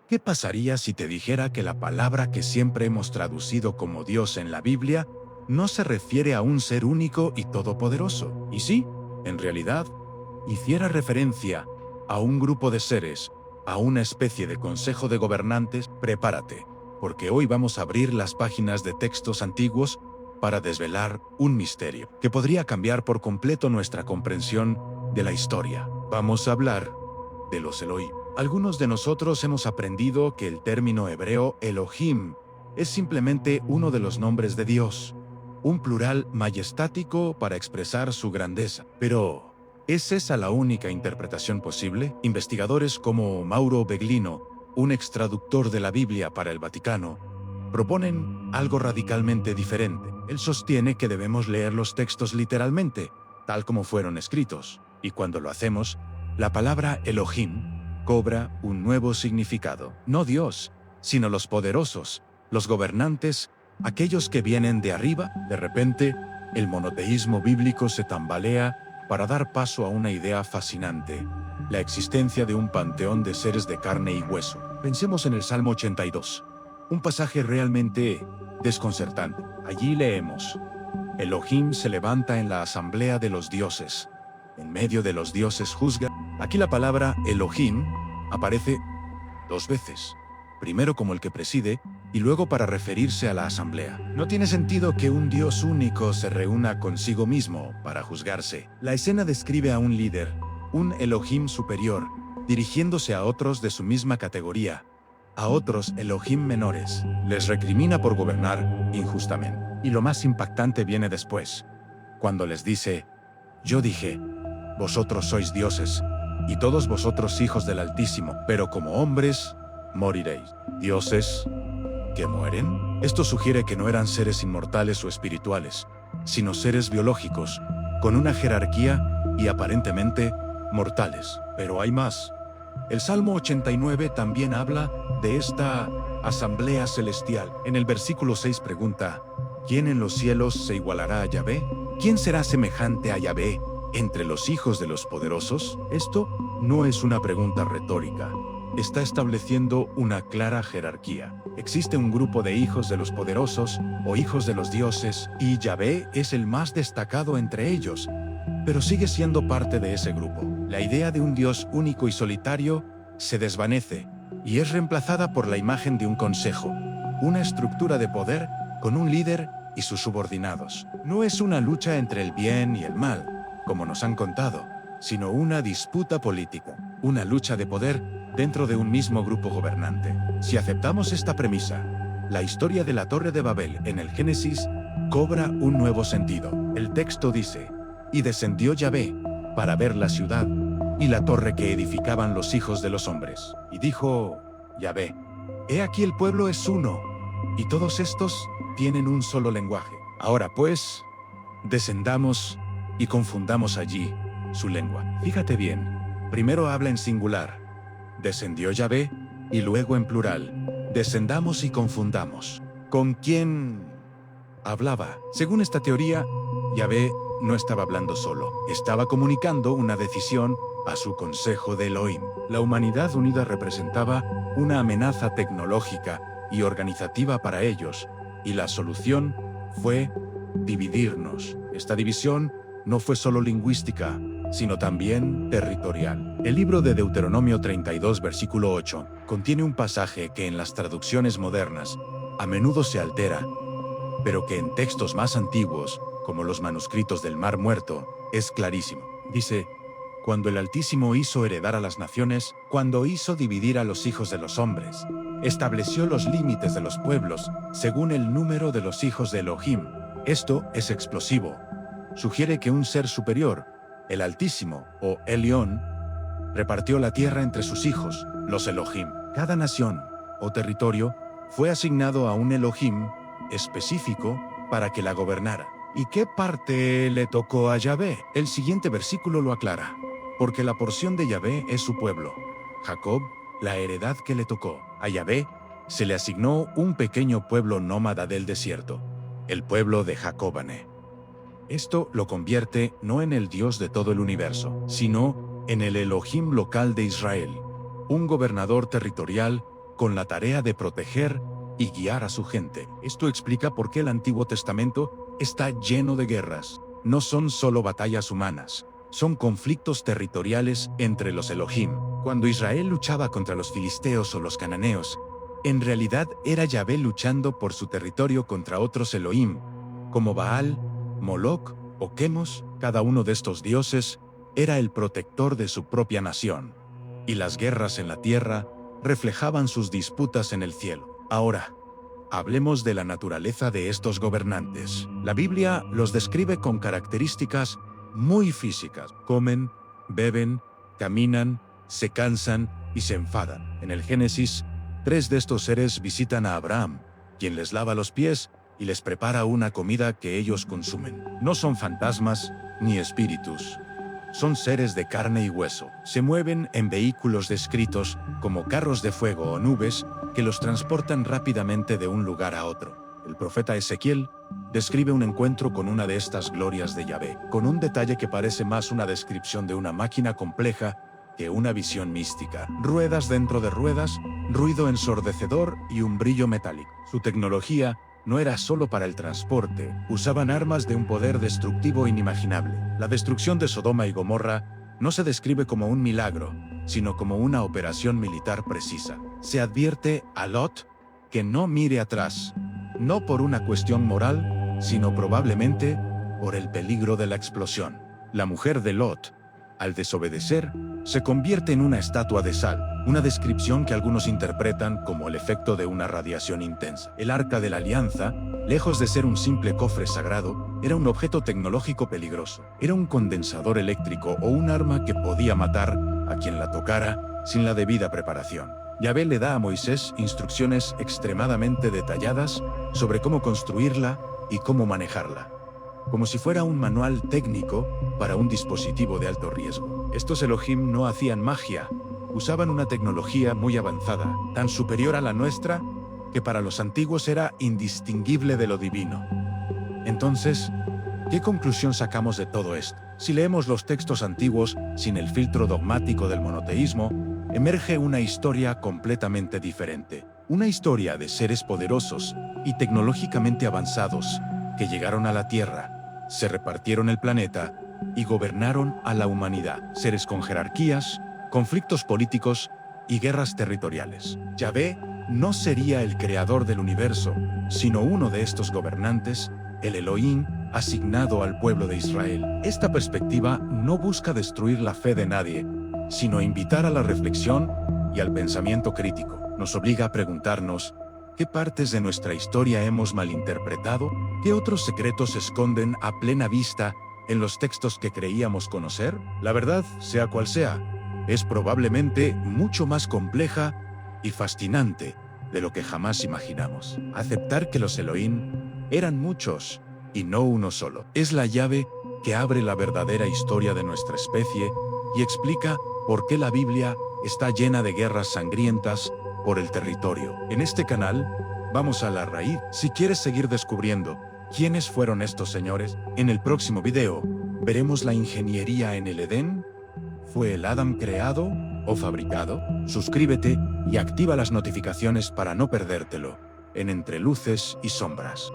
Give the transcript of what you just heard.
¿Qué pasaría si te dijera que la palabra que siempre hemos traducido como Dios en la Biblia no se refiere a un ser único y todopoderoso? Y sí, en realidad, hiciera referencia a un grupo de seres, a una especie de consejo de gobernantes. Prepárate, porque hoy vamos a abrir las páginas de textos antiguos para desvelar un misterio que podría cambiar por completo nuestra comprensión de la historia. Vamos a hablar de los Elohim. Algunos de nosotros hemos aprendido que el término hebreo Elohim es simplemente uno de los nombres de Dios, un plural majestático para expresar su grandeza. Pero, ¿es esa la única interpretación posible? Investigadores como Mauro Beglino, un extraductor de la Biblia para el Vaticano, proponen algo radicalmente diferente. Él sostiene que debemos leer los textos literalmente, tal como fueron escritos, y cuando lo hacemos, la palabra Elohim cobra un nuevo significado. No Dios, sino los poderosos, los gobernantes, aquellos que vienen de arriba. De repente, el monoteísmo bíblico se tambalea para dar paso a una idea fascinante: la existencia de un panteón de seres de carne y hueso. Pensemos en el Salmo 82, un pasaje realmente desconcertante. Allí leemos: Elohim se levanta en la asamblea de los dioses. En medio de los dioses juzga. Aquí la palabra Elohim aparece dos veces. Primero como el que preside y luego para referirse a la asamblea. No tiene sentido que un Dios único se reúna consigo mismo para juzgarse. La escena describe a un líder, un Elohim superior, dirigiéndose a otros de su misma categoría, a otros Elohim menores. Les recrimina por gobernar injustamente. Y lo más impactante viene después, cuando les dice: yo dije, vosotros sois dioses, y todos vosotros hijos del Altísimo, pero como hombres moriréis. ¿Dioses que mueren? Esto sugiere que no eran seres inmortales o espirituales, sino seres biológicos, con una jerarquía y aparentemente mortales. Pero hay más. El Salmo 89 también habla de esta asamblea celestial. En el versículo 6 pregunta: ¿quién en los cielos se igualará a Yahvé? ¿Quién será semejante a Yahvé entre los hijos de los poderosos? Esto no es una pregunta retórica. Está estableciendo una clara jerarquía. Existe un grupo de hijos de los poderosos o hijos de los dioses, y Yahvé es el más destacado entre ellos, pero sigue siendo parte de ese grupo. La idea de un Dios único y solitario se desvanece y es reemplazada por la imagen de un consejo, una estructura de poder con un líder y sus subordinados. No es una lucha entre el bien y el mal, como nos han contado, sino una disputa política, una lucha de poder dentro de un mismo grupo gobernante. Si aceptamos esta premisa, la historia de la Torre de Babel en el Génesis cobra un nuevo sentido. El texto dice: y descendió Yahvé para ver la ciudad y la torre que edificaban los hijos de los hombres. Y dijo Yahvé: he aquí el pueblo es uno, y todos estos tienen un solo lenguaje. Ahora pues, descendamos y confundamos allí su lengua. Fíjate bien, primero habla en singular, descendió Yahvé, y luego en plural, descendamos y confundamos. ¿Con quién hablaba? Según esta teoría, Yahvé no estaba hablando solo, estaba comunicando una decisión a su consejo de Elohim. La humanidad unida representaba una amenaza tecnológica y organizativa para ellos, y la solución fue dividirnos. Esta división no fue solo lingüística, sino también territorial. El libro de Deuteronomio 32, versículo 8, contiene un pasaje que en las traducciones modernas a menudo se altera, pero que en textos más antiguos, como los manuscritos del Mar Muerto, es clarísimo. Dice: cuando el Altísimo hizo heredar a las naciones, cuando hizo dividir a los hijos de los hombres, estableció los límites de los pueblos según el número de los hijos de Elohim. Esto es explosivo. Sugiere que un ser superior, el Altísimo o Elión, repartió la tierra entre sus hijos, los Elohim. Cada nación o territorio fue asignado a un Elohim específico para que la gobernara. ¿Y qué parte le tocó a Yahvé? El siguiente versículo lo aclara: porque la porción de Yahvé es su pueblo, Jacob, la heredad que le tocó. A Yahvé se le asignó un pequeño pueblo nómada del desierto, el pueblo de Jacobane. Esto lo convierte no en el Dios de todo el universo, sino en el Elohim local de Israel, un gobernador territorial con la tarea de proteger y guiar a su gente. Esto explica por qué el Antiguo Testamento está lleno de guerras. No son solo batallas humanas, son conflictos territoriales entre los Elohim. Cuando Israel luchaba contra los filisteos o los cananeos, en realidad era Yahvé luchando por su territorio contra otros Elohim, como Baal, Moloc o Quemos. Cada uno de estos dioses era el protector de su propia nación, y las guerras en la tierra reflejaban sus disputas en el cielo. Ahora, hablemos de la naturaleza de estos gobernantes. La Biblia los describe con características muy físicas. Comen, beben, caminan, se cansan y se enfadan. En el Génesis, 3 de estos seres visitan a Abraham, quien les lava los pies y les prepara una comida que ellos consumen. No son fantasmas ni espíritus. Son seres de carne y hueso. Se mueven en vehículos descritos como carros de fuego o nubes que los transportan rápidamente de un lugar a otro. El profeta Ezequiel describe un encuentro con una de estas glorias de Yahvé, con un detalle que parece más una descripción de una máquina compleja que una visión mística. Ruedas dentro de ruedas, ruido ensordecedor y un brillo metálico. Su tecnología no era solo para el transporte, usaban armas de un poder destructivo inimaginable. La destrucción de Sodoma y Gomorra no se describe como un milagro, sino como una operación militar precisa. Se advierte a Lot que no mire atrás, no por una cuestión moral, sino probablemente por el peligro de la explosión. La mujer de Lot, al desobedecer, se convierte en una estatua de sal, una descripción que algunos interpretan como el efecto de una radiación intensa. El Arca de la Alianza, lejos de ser un simple cofre sagrado, era un objeto tecnológico peligroso. Era un condensador eléctrico o un arma que podía matar a quien la tocara sin la debida preparación. Yahvé le da a Moisés instrucciones extremadamente detalladas sobre cómo construirla y cómo manejarla, como si fuera un manual técnico para un dispositivo de alto riesgo. Estos Elohim no hacían magia, usaban una tecnología muy avanzada, tan superior a la nuestra, que para los antiguos era indistinguible de lo divino. Entonces, ¿qué conclusión sacamos de todo esto? Si leemos los textos antiguos sin el filtro dogmático del monoteísmo, emerge una historia completamente diferente. Una historia de seres poderosos y tecnológicamente avanzados que llegaron a la Tierra, se repartieron el planeta y gobernaron a la humanidad. Seres con jerarquías, conflictos políticos y guerras territoriales. Yahvé no sería el creador del universo, sino uno de estos gobernantes, el Elohim, asignado al pueblo de Israel. Esta perspectiva no busca destruir la fe de nadie, sino invitar a la reflexión y al pensamiento crítico. Nos obliga a preguntarnos: ¿qué partes de nuestra historia hemos malinterpretado? ¿Qué otros secretos se esconden a plena vista en los textos que creíamos conocer? La verdad, sea cual sea, es probablemente mucho más compleja y fascinante de lo que jamás imaginamos. Aceptar que los Elohim eran muchos y no uno solo es la llave que abre la verdadera historia de nuestra especie y explica por qué la Biblia está llena de guerras sangrientas por el territorio. En este canal, vamos a la raíz. Si quieres seguir descubriendo quiénes fueron estos señores, en el próximo video, veremos la ingeniería en el Edén. ¿Fue el Adán creado o fabricado? Suscríbete y activa las notificaciones para no perdértelo en Entre Luces y Sombras.